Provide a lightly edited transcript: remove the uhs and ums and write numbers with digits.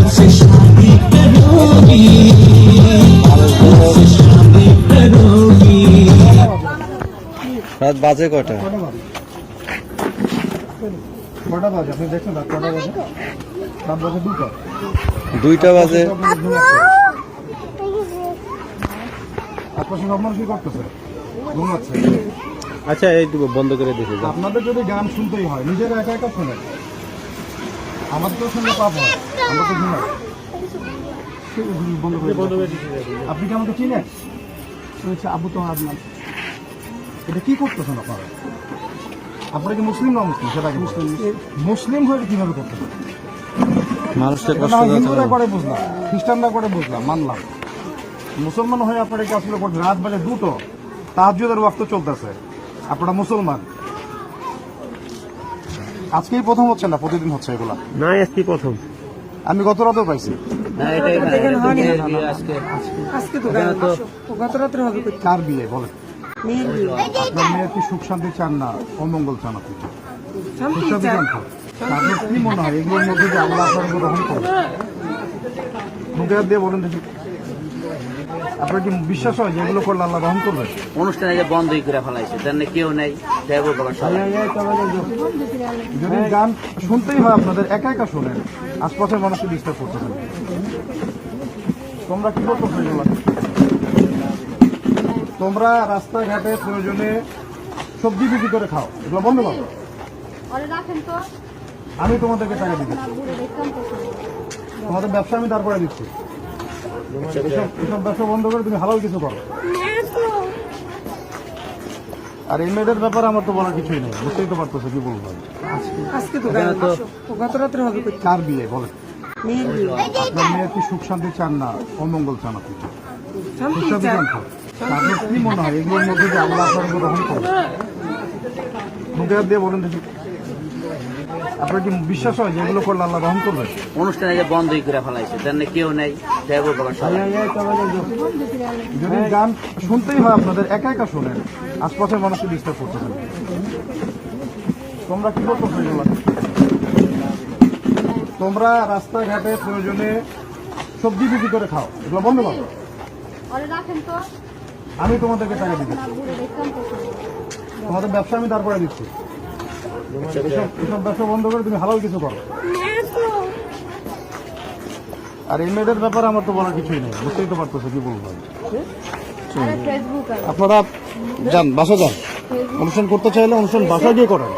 हमसे शादी करोगी, हमसे शादी करोगी। রাত বাজে কটা? কটা বাজে আপনি দেখছেন? রাত কটা বাজে? রাত বাজে 2টা। 2টা বাজে। আপনার সঙ্গে আপনার কি করতেছে? ঘুমাচ্ছে। আচ্ছা একটু বন্ধ করে দেখে যাও। আপনাদের যদি গান শুনতেই হয় নিজেরা একা একা শোনেন, আমাদের তো শুনলে পাপ হয়, আমরা তো ঘুমাই। বন্ধ করে আপনি কি আমাকে চিনেন? আবু তো আপনার এটা কি করতেছেন আপনারা? আপনারা কি মুসলিম না মুসলিম? সেটা কি মুসলিম হয়ে কিভাবে করতেছেন? মানুষকে এটা কষ্ট না হয় দিতে হিন্দুরা হবে। করে বুঝলাম, খ্রিস্টানরা করে বুঝলাম, মানলাম। মুসলমান হয়ে আপনারা কি আসলে করছেন? রাত বাজে 2টো, তাহাজ্জুদের ওয়াক্ত চলতেছে, আপনারা মুসলমান। আজকেই প্রথম হচ্ছে না, প্রতিদিন হচ্ছে এগুলা? না আজকে প্রথম। আমি গত রাতেও পাইছি। কার বিয়ে বলেন? আপনার মেয়ের কি সুখ শান্তি চান না অমঙ্গল চান? আপনি সুখ শান্তি চান তো? আপনার কি মনে হয় এগুলোর মধ্যে যে আল্লাহ আপনার গ্রহণ করবে? মুখে হাত দিয়ে বলেন দেখি, আপনার কি বিশ্বাস হয় যে এগুলো করলে আল্লাহ গ্রহণ করবে? অনুষ্ঠানে যে বন্ধই করে ফেলাইছে, তার কেউ নেই। যদি গান শুনতেই হয় আপনাদের একা একা শোনেন, আশপাশের মানুষকে ডিস্টার্ব করতেছেন। তোমরা কি করতেছো এগুলো? তোমরা রাস্তাঘাটে প্রয়োজনে সবজি বিক্রি করে খাও, এগুলো বন্ধ করো। আমি তোমাদেরকে টাকা দিচ্ছি, তোমাদের ব্যবসা আমি তারপরে দিচ্ছি। এসব ব্যবসা বন্ধ করে তুমি হালাল কিছু করো। আর এই মেয়েদের ব্যাপারে আমার তো বলার কিছুই নেই, বুঝতেই তো পারতেছো কি বলবো। কার বিয়ে বলেন? আপনার মেয়ের কি সুখ শান্তি চান না অমঙ্গল চান? আপনি সুখ শান্তি চান তো? আপনার কি মনে হয় এগুলোর মধ্যে যে আল্লাহ আপনার গ্রহণ করবে? মুখে হাত দিয়ে বলেন দেখি, আপনার কি বিশ্বাস হয় যে এগুলো করলে আল্লাহ গ্রহণ করবে? অনুষ্ঠানে যে বন্ধই করে ফেলাইছে, তার কেউ নেই। যদি গান শুনতেই হয় আপনাদের একা একা শোনেন, আশপাশের মানুষকে ডিস্টার্ব করতেছেন। তোমরা কি করতেছো এগুলো? তোমরা রাস্তাঘাটে প্রয়োজনে সবজি বিক্রি করে খাও, এগুলো বন্ধ করো। আমি তোমাদেরকে টাকা দিচ্ছি, তোমাদের ব্যবসা আমি তারপরে দিচ্ছি। এসব ব্যবসা বন্ধ করে তুমি হালাল কিছু করো। আর এই মেয়েদের ব্যাপারে আমার তো বলার কিছুই নেই, বুঝতেই তো পারতেছো কি বলবো। আপনারা যান, বাসা যান, অনুষ্ঠান করতে চাইলে অনুষ্ঠান বাসায় গিয়ে করেন।